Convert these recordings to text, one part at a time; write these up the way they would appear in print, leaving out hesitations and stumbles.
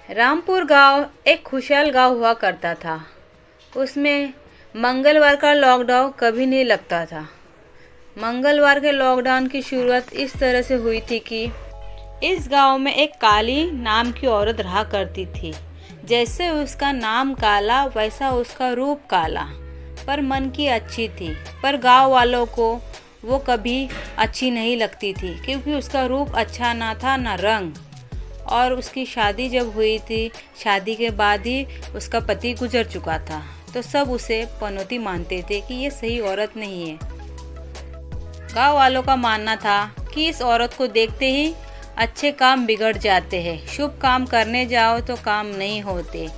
रामपुर गांव एक खुशहाल गांव हुआ करता था। उसमें मंगलवार का लॉकडाउन कभी नहीं लगता था। मंगलवार के लॉकडाउन की शुरुआत इस तरह से हुई थी कि इस गांव में एक काली नाम की औरत रहा करती थी। जैसे उसका नाम काला वैसा उसका रूप काला, पर मन की अच्छी थी। पर गांव वालों को वो कभी अच्छी नहीं लगती थी, क्योंकि उसका रूप अच्छा ना था ना रंग। और उसकी शादी जब हुई थी, शादी के बाद ही उसका पति गुजर चुका था, तो सब उसे पनौती मानते थे कि ये सही औरत नहीं है। गांव वालों का मानना था कि इस औरत को देखते ही अच्छे काम बिगड़ जाते हैं, शुभ काम करने जाओ तो काम नहीं होते,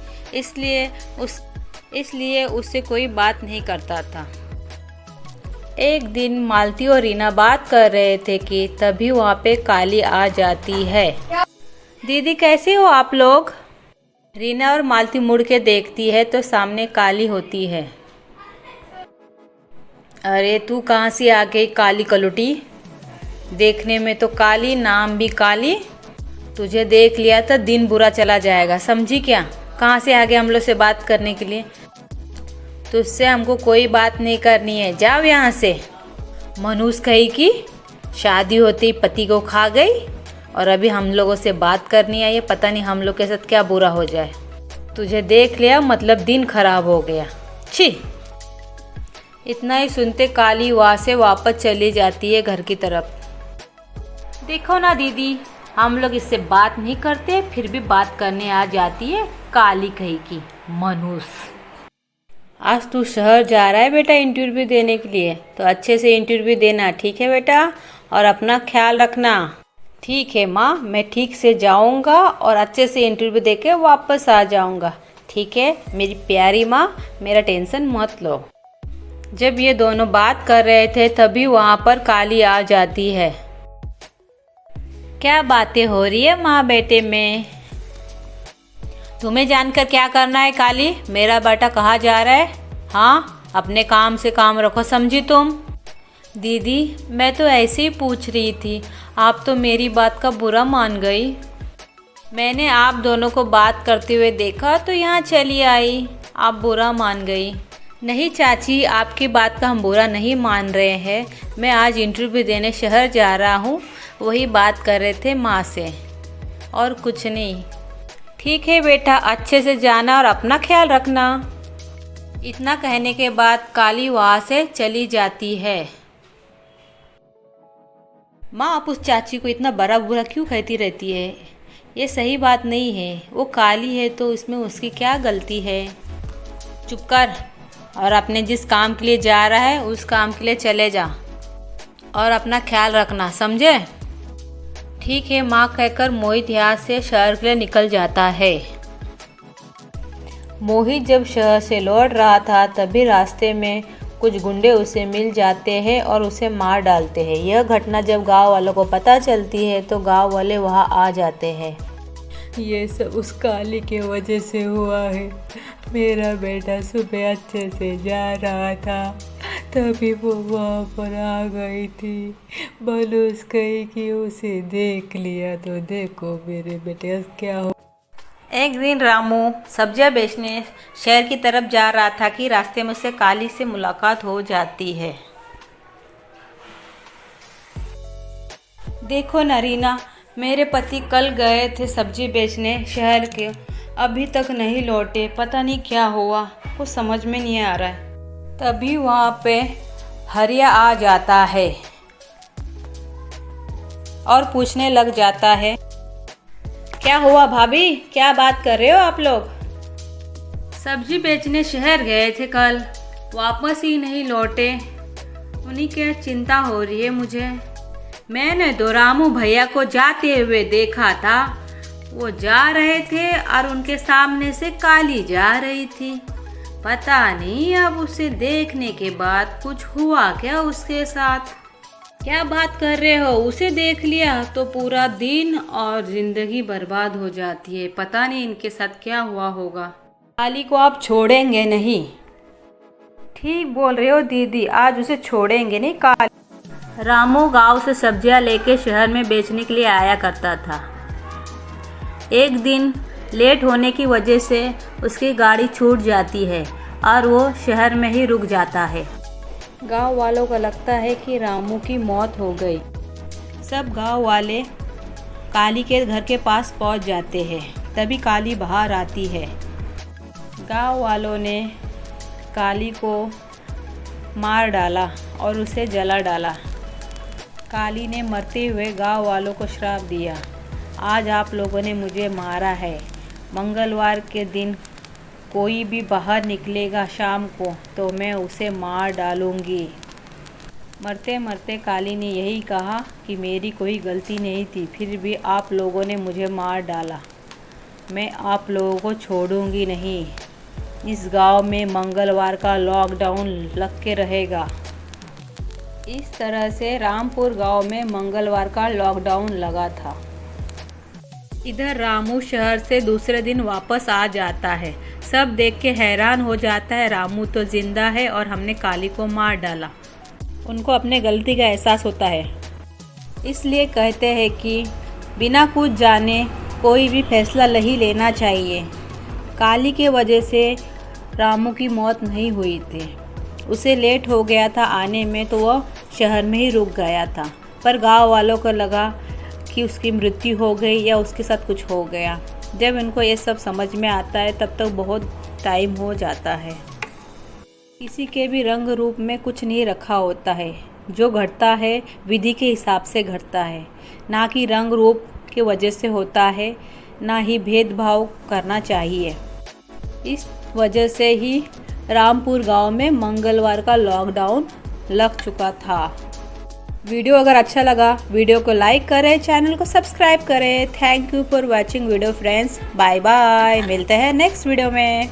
इसलिए उससे कोई बात नहीं करता था। एक दिन मालती और रीना बात कर रहे थे कि तभी वहाँ पे काली आ जाती है। दीदी कैसे हो आप लोग? रीना और मालती मुड़ के देखती है तो सामने काली होती है। अरे तू कहाँ से आ गई काली कलुटी? देखने में तो काली, नाम भी काली। तुझे देख लिया तो दिन बुरा चला जाएगा, समझी क्या? कहाँ से आ गए हम लोग से बात करने के लिए? तुझसे हमको कोई बात नहीं करनी है, जाओ यहाँ से। मनुष्य कही कि शादी होते ही पति को खा गई और अभी हम लोगों से बात करनी आई है। पता नहीं हम लोग के साथ क्या बुरा हो जाए। तुझे देख लिया मतलब दिन खराब हो गया, छी। इतना ही सुनते काली वहाँ से वापस चली जाती है घर की तरफ। देखो ना दीदी, हम लोग इससे बात नहीं करते, फिर भी बात करने आ जाती है काली कही की मनुष्य। आज तू शहर जा रहा है बेटा इंटरव्यू देने के लिए, तो अच्छे से इंटरव्यू देना, ठीक है बेटा? और अपना ख्याल रखना। ठीक है माँ, मैं ठीक से जाऊँगा और अच्छे से इंटरव्यू दे के वापस आ जाऊँगा। ठीक है मेरी प्यारी माँ, मेरा टेंशन मत लो। जब ये दोनों बात कर रहे थे तभी वहाँ पर काली आ जाती है। क्या बातें हो रही है माँ बेटे में? तुम्हें जानकर क्या करना है काली? मेरा बेटा कहाँ जा रहा है? हाँ, अपने काम से काम रखो, समझी तुम? दीदी मैं तो ऐसे ही पूछ रही थी, आप तो मेरी बात का बुरा मान गई। मैंने आप दोनों को बात करते हुए देखा तो यहाँ चली आई, आप बुरा मान गई। नहीं चाची, आपकी बात का हम बुरा नहीं मान रहे हैं। मैं आज इंटरव्यू देने शहर जा रहा हूँ, वही बात कर रहे थे माँ से, और कुछ नहीं। ठीक है बेटा, अच्छे से जाना और अपना ख्याल रखना। इतना कहने के बाद काली वहाँ से चली जाती है। माँ आप उस चाची को इतना बड़ा बुरा क्यों कहती रहती है? ये सही बात नहीं है। वो काली है तो इसमें उसकी क्या गलती है? चुप कर और अपने जिस काम के लिए जा रहा है उस काम के लिए चले जा और अपना ख्याल रखना, समझे? ठीक है माँ कहकर मोहित यहाँ से शहर के लिए निकल जाता है। मोहित जब शहर से लौट रहा था तभी रास्ते में कुछ गुंडे उसे मिल जाते हैं और उसे मार डालते हैं। यह घटना जब गांव वालों को पता चलती है तो गांव वाले वहां आ जाते हैं। ये सब उस काली के वजह से हुआ है। मेरा बेटा सुबह अच्छे से जा रहा था, तभी वो वहाँ पर आ गई थी। बलूस कही कि उसे देख लिया तो देखो मेरे बेटे क्या हो। एक दिन रामू सब्जियां बेचने शहर की तरफ जा रहा था कि रास्ते में उससे काली से मुलाकात हो जाती है। देखो नरीना, मेरे पति कल गए थे सब्जी बेचने शहर के, अभी तक नहीं लौटे, पता नहीं क्या हुआ, कुछ समझ में नहीं आ रहा है। तभी वहाँ पे हरिया आ जाता है और पूछने लग जाता है, क्या हुआ भाभी, क्या बात कर रहे हो आप लोग? सब्जी बेचने शहर गए थे कल, वापस ही नहीं लौटे, उन्हीं की चिंता हो रही है मुझे। मैंने तो रामू भैया को जाते हुए देखा था, वो जा रहे थे और उनके सामने से काली जा रही थी। पता नहीं अब उसे देखने के बाद कुछ हुआ क्या उसके साथ। क्या बात कर रहे हो? उसे देख लिया तो पूरा दिन और जिंदगी बर्बाद हो जाती है। पता नहीं इनके साथ क्या हुआ होगा। काली को आप छोड़ेंगे नहीं। ठीक बोल रहे हो दीदी, आज उसे छोड़ेंगे नहीं। काली रामू गांव से सब्जियां लेके शहर में बेचने के लिए आया करता था। एक दिन लेट होने की वजह से उसकी गाड़ी छूट जाती है और वो शहर में ही रुक जाता है। गांव वालों को लगता है कि रामू की मौत हो गई। सब गांव वाले काली के घर के पास पहुंच जाते हैं। तभी काली बाहर आती है। गांव वालों ने काली को मार डाला और उसे जला डाला। काली ने मरते हुए गांव वालों को श्राप दिया, आज आप लोगों ने मुझे मारा है। मंगलवार के दिन कोई भी बाहर निकलेगा शाम को तो मैं उसे मार डालूंगी। मरते मरते काली ने यही कहा कि मेरी कोई गलती नहीं थी, फिर भी आप लोगों ने मुझे मार डाला। मैं आप लोगों को छोड़ूंगी नहीं। इस गांव में मंगलवार का लॉकडाउन लग के रहेगा। इस तरह से रामपुर गांव में मंगलवार का लॉकडाउन लगा था। इधर रामू शहर से दूसरे दिन वापस आ जाता है। सब देख के हैरान हो जाता है, रामू तो जिंदा है और हमने काली को मार डाला। उनको अपने गलती का एहसास होता है, इसलिए कहते हैं कि बिना कुछ जाने कोई भी फैसला नहीं लेना चाहिए। काली के वजह से रामू की मौत नहीं हुई थी। उसे लेट हो गया था आने में तो वह शहर में ही रुक गया था, पर गांव वालों को लगा कि उसकी मृत्यु हो गई या उसके साथ कुछ हो गया। जब इनको ये सब समझ में आता है तब तक बहुत टाइम हो जाता है। किसी के भी रंग रूप में कुछ नहीं रखा होता है। जो घटता है विधि के हिसाब से घटता है, ना कि रंग रूप की वजह से होता है। ना ही भेदभाव करना चाहिए। इस वजह से ही रामपुर गांव में मंगलवार का लॉकडाउन लग चुका था। वीडियो अगर अच्छा लगा वीडियो को लाइक करें, चैनल को सब्सक्राइब करें। Thank you for watching video friends. Bye bye, मिलते हैं नेक्स्ट वीडियो में।